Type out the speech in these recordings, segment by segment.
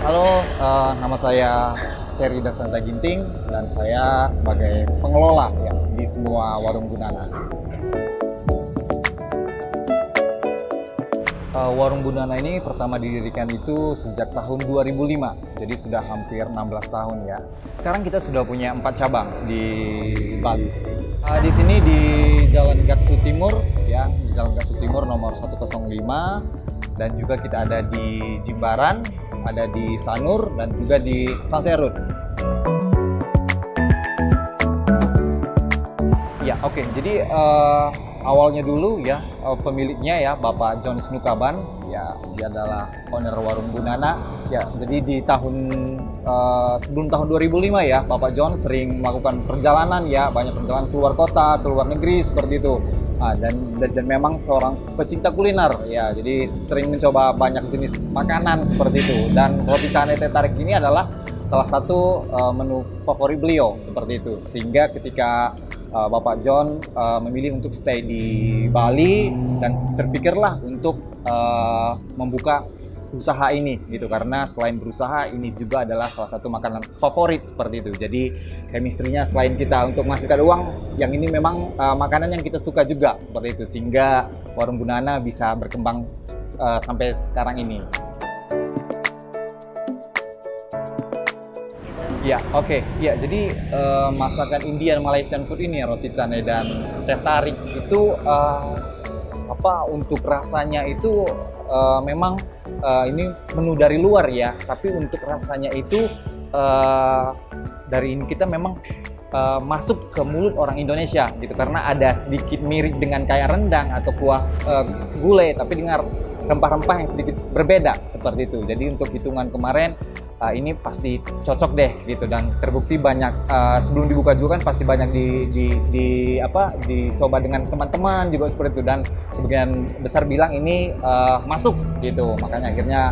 Halo, nama saya Ferry Dasanta Ginting dan saya sebagai pengelola ya di semua warung Bunana. Warung Bunana ini pertama didirikan itu sejak tahun 2005, jadi sudah hampir 16 tahun ya. Sekarang kita sudah punya 4 cabang di Bali. Di sini di Jalan Gatsu Timur ya, di Jalan Gatsu Timur nomor 105, dan juga kita ada di Jimbaran, ada di Sanur, dan juga di Sanserut. Ya, oke. Jadi awalnya dulu ya pemiliknya ya Bapak John Snukaban, ya dia adalah owner warung Bunana. Ya, jadi di sebelum tahun 2005 ya Bapak John sering melakukan perjalanan ya, banyak perjalanan keluar kota, keluar negeri seperti itu. Dan memang seorang pecinta kuliner ya, jadi sering mencoba banyak jenis makanan seperti itu, dan roti canai teh tarik ini adalah salah satu menu favorit beliau seperti itu, sehingga ketika Bapak John memilih untuk stay di Bali dan terpikirlah untuk membuka usaha ini gitu, karena selain berusaha ini juga adalah salah satu makanan favorit seperti itu. Jadi chemistry-nya selain kita untuk menghasilkan uang, yang ini memang makanan yang kita suka juga seperti itu, sehingga warung Bunana bisa berkembang sampai sekarang ini. Ya, oke. Ya, jadi masakan Indian Malaysian food ini ya, roti canai dan teh tarik itu untuk rasanya itu memang ini menu dari luar ya, tapi untuk rasanya itu dari ini kita memang masuk ke mulut orang Indonesia gitu, karena ada sedikit mirip dengan kayak rendang atau kuah gulai, tapi dengan rempah-rempah yang sedikit berbeda seperti itu. Jadi untuk hitungan kemarin ini pasti cocok deh gitu, dan terbukti banyak sebelum dibuka juga kan pasti banyak dicoba dengan teman-teman juga seperti itu, dan sebagian besar bilang ini masuk gitu, makanya akhirnya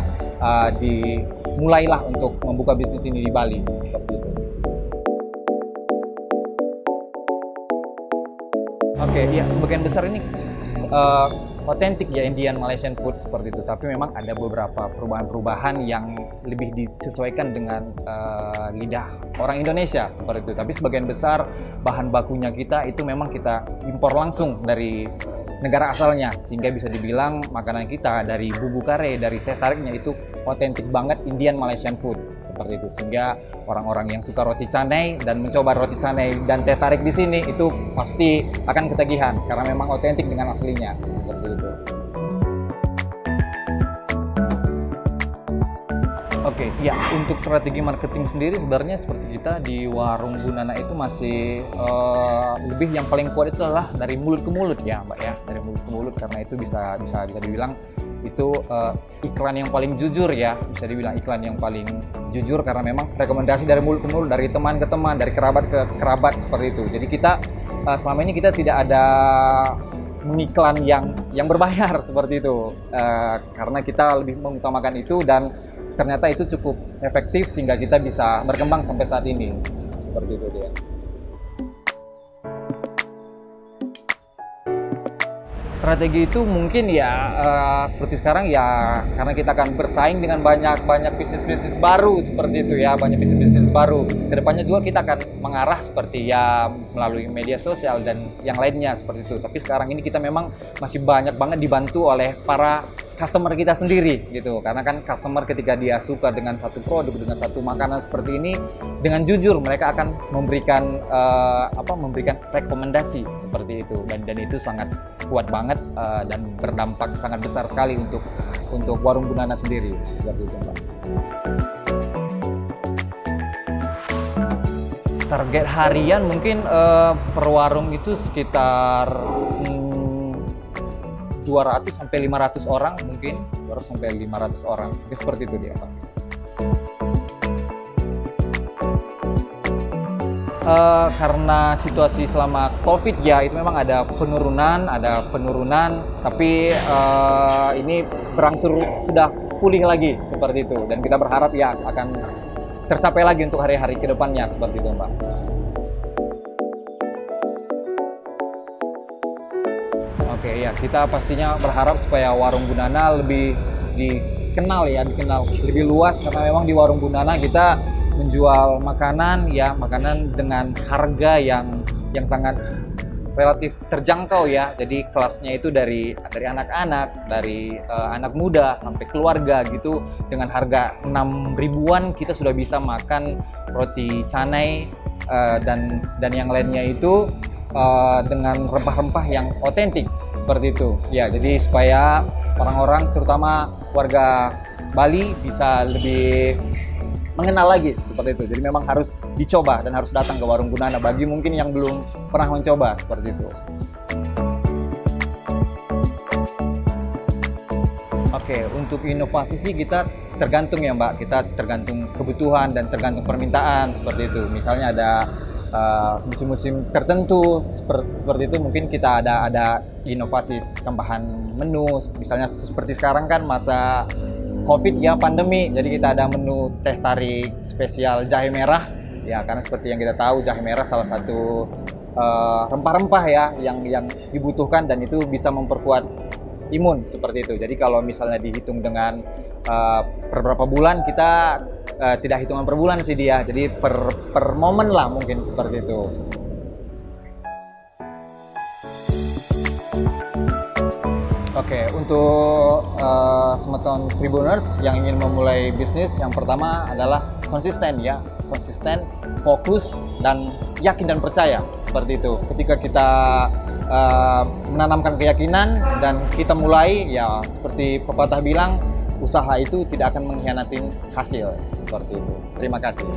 dimulailah untuk membuka bisnis ini di Bali seperti itu. Oke, ya sebagian besar ini otentik ya Indian Malaysian food seperti itu, tapi memang ada beberapa perubahan-perubahan yang lebih disesuaikan dengan lidah orang Indonesia seperti itu. Tapi sebagian besar bahan bakunya kita itu memang kita impor langsung dari negara asalnya, sehingga bisa dibilang makanan kita dari bumbu kare, dari teh tariknya itu otentik banget Indian Malaysian food seperti itu, sehingga orang-orang yang suka roti canai dan mencoba roti canai dan teh tarik di sini itu pasti akan ketagihan karena memang otentik dengan aslinya seperti itu. Oke, ya untuk strategi marketing sendiri sebenarnya seperti kita di warung Bunana itu masih lebih yang paling kuat itu adalah dari mulut ke mulut ya Mbak ya, dari mulut ke mulut, karena itu bisa dibilang itu iklan yang paling jujur ya, bisa dibilang iklan yang paling jujur karena memang rekomendasi dari mulut ke mulut, dari teman ke teman, dari kerabat ke kerabat seperti itu. Jadi kita selama ini kita tidak ada mengiklan yang berbayar seperti itu, karena kita lebih mengutamakan itu, dan ternyata itu cukup efektif sehingga kita bisa berkembang sampai saat ini seperti itu dia. Strategi itu mungkin ya seperti sekarang ya, karena kita akan bersaing dengan banyak bisnis-bisnis baru seperti itu ya, banyak bisnis-bisnis baru. Kedepannya juga kita akan mengarah seperti ya melalui media sosial dan yang lainnya seperti itu. Tapi sekarang ini kita memang masih banyak banget dibantu oleh para customer kita sendiri gitu, karena kan customer ketika dia suka dengan satu produk, dengan satu makanan seperti ini, dengan jujur mereka akan memberikan memberikan rekomendasi seperti itu, dan itu sangat kuat banget dan berdampak sangat besar sekali untuk warung Bunana sendiri seperti itu Mbak. Target harian mungkin per warung itu sekitar 200 sampai 500 orang mungkin, 200 sampai 500 orang. Seperti itu dia, Pak. Karena situasi selama Covid ya, itu memang ada penurunan, tapi ini berangsur sudah pulih lagi seperti itu, dan kita berharap ya akan tercapai lagi untuk hari-hari ke depannya seperti itu, Pak. Oke ya, kita pastinya berharap supaya warung Bunana lebih dikenal ya, dikenal lebih luas karena memang di warung Bundana kita menjual makanan ya, makanan dengan harga yang sangat relatif terjangkau ya. Jadi kelasnya itu dari anak-anak, dari anak muda sampai keluarga gitu. Dengan harga 6 ribuan kita sudah bisa makan roti canai dan yang lainnya itu dengan rempah-rempah yang otentik seperti itu. Ya, jadi supaya orang-orang terutama warga Bali bisa lebih mengenal lagi seperti itu. Jadi memang harus dicoba dan harus datang ke warung Bundana bagi mungkin yang belum pernah mencoba seperti itu. Oke, untuk inovasi sih kita tergantung ya Mbak, kita tergantung kebutuhan dan tergantung permintaan seperti itu. Misalnya ada musim-musim tertentu seperti itu mungkin kita ada inovasi tambahan menu. Misalnya seperti sekarang kan masa COVID ya, pandemi, jadi kita ada menu teh tarik spesial jahe merah ya, karena seperti yang kita tahu jahe merah salah satu rempah-rempah ya yang dibutuhkan dan itu bisa memperkuat imun seperti itu. Jadi kalau misalnya dihitung dengan per berapa bulan, kita tidak hitungan per bulan sih dia, jadi per momen lah mungkin seperti itu. Oke, untuk Semeton Tribuners yang ingin memulai bisnis, yang pertama adalah konsisten ya, konsisten, fokus, dan yakin dan percaya seperti itu. Ketika kita menanamkan keyakinan dan kita mulai, ya seperti pepatah bilang, usaha itu tidak akan mengkhianati hasil seperti itu. Terima kasih.